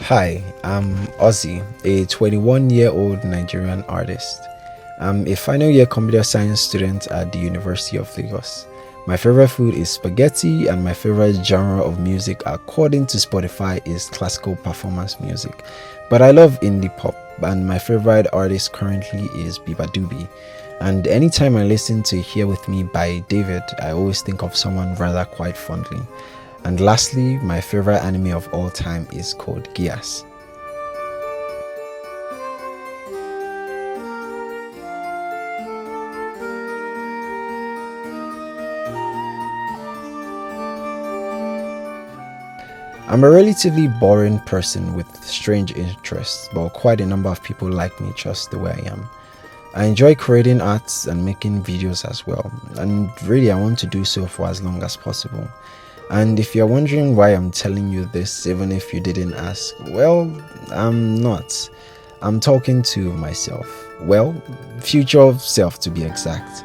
Hi, I'm Ozzy, a 21-year-old Nigerian artist. I'm a final year computer science student at the University of Lagos. My favorite food is spaghetti, and my favorite genre of music, according to Spotify, is classical performance music. But I love indie pop, and my favorite artist currently is Biba Doobie. And anytime I listen to Here With Me by David, I always think of someone rather quite fondly. And lastly, my favorite anime of all time is called Geass. I'm a relatively boring person with strange interests, but quite a number of people like me just the way I am. I enjoy creating arts and making videos as well, and really I want to do so for as long as possible. And if you're wondering why I'm telling you this, even if you didn't ask, well, I'm not. I'm talking to myself. Well, future self to be exact.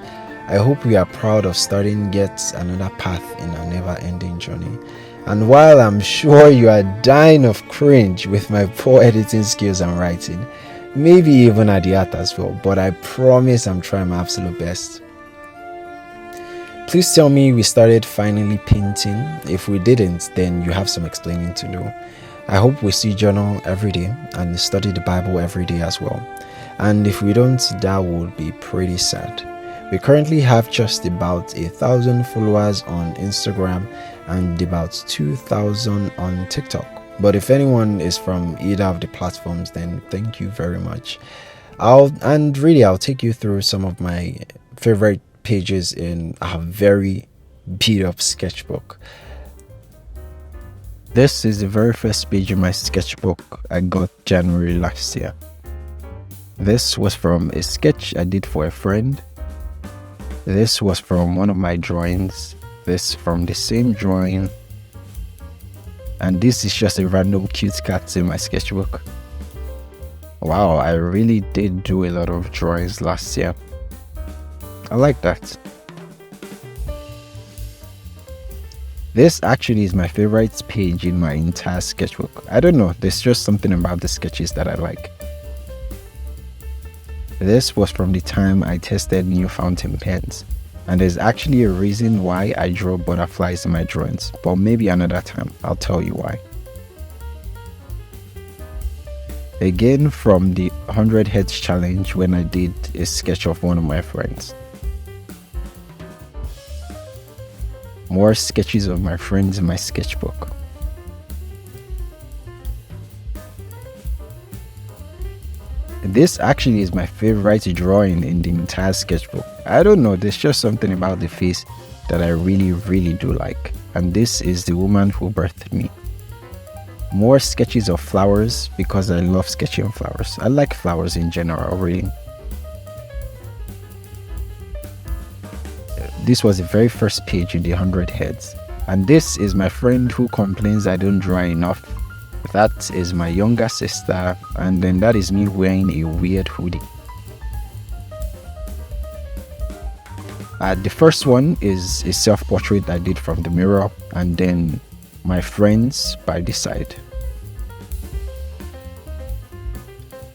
I hope we are proud of starting yet another path in our never ending journey. And while I'm sure you are dying of cringe with my poor editing skills and writing, maybe even at the art as well, but I promise I'm trying my absolute best. Please tell me we started finally painting. If we didn't, then you have some explaining to do. I hope we see journal every day and study the Bible every day as well. And if we don't, that would be pretty sad. We currently have just about 1,000 followers on Instagram and about 2,000 on TikTok. But if anyone is from either of the platforms, then thank you very much. I'll take you through some of my favorite pages in a very beat up sketchbook. This is the very first page in my sketchbook I got January last year. This was from a sketch I did for a friend. This was from one of my drawings. This from the same drawing. And this is just a random cute cat in my sketchbook. Wow, I really did do a lot of drawings last year. I like that. This actually is my favorite page in my entire sketchbook. I don't know, there's just something about the sketches that I like. This was from the time I tested new fountain pens, and there's actually a reason why I draw butterflies in my drawings, but maybe another time I'll tell you why. Again, from the 100 heads challenge when I did a sketch of one of my friends. More sketches of my friends in my sketchbook. This actually is my favorite drawing in the entire sketchbook. I don't know, there's just something about the face that I really do like. And this is the woman who birthed me. More sketches of flowers because I love sketching flowers. I like flowers in general, really. This was the very first page in the 100 heads. And this is my friend who complains I don't draw enough. That is my younger sister, and then that is me wearing a weird hoodie. The first one is a self-portrait I did from the mirror, and then my friends by the side.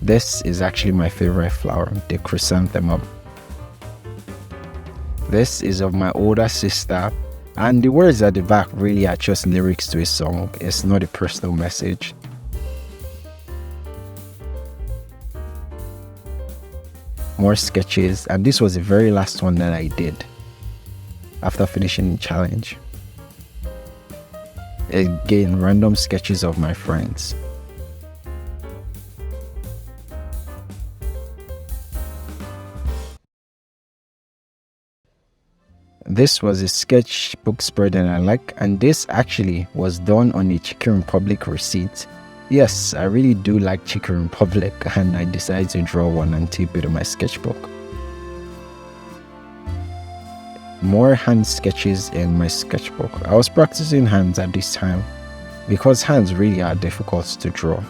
This is actually my favorite flower, the chrysanthemum. This is of my older sister, and the words at the back really are just lyrics to a song. It's not a personal message. More sketches, and this was the very last one that I did after finishing the challenge. Again, random sketches of my friends. This was a sketchbook spread that I like, and this actually was done on a Chicken Republic receipt. Yes, I really do like Chicken Republic, and I decided to draw one and tape it on my sketchbook. More hand sketches in my sketchbook. I was practicing hands at this time because hands really are difficult to draw.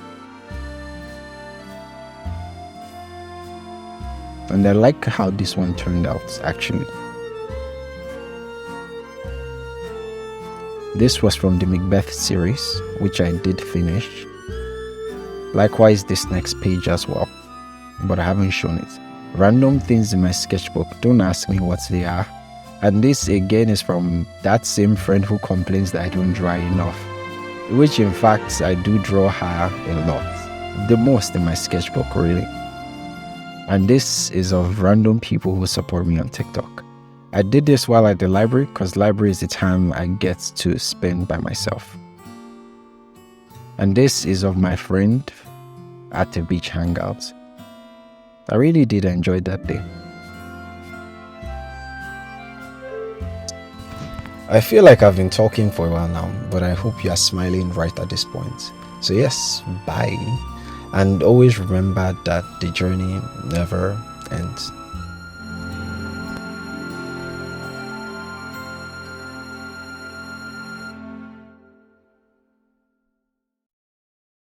And I like how this one turned out actually. This was from the Macbeth series, which I did finish. Likewise this next page as well, but I haven't shown it. Random things in my sketchbook, don't ask me what they are. And this again is from that same friend who complains that I don't draw enough, which in fact I do draw her a lot, the most in my sketchbook really. And this is of random people who support me on TikTok. I did this while at the library because library is the time I get to spend by myself. And this is of my friend at the beach hangouts. I really did enjoy that day. I feel like I've been talking for a while now, but I hope you are smiling right at this point. So yes, bye. And always remember that the journey never ends.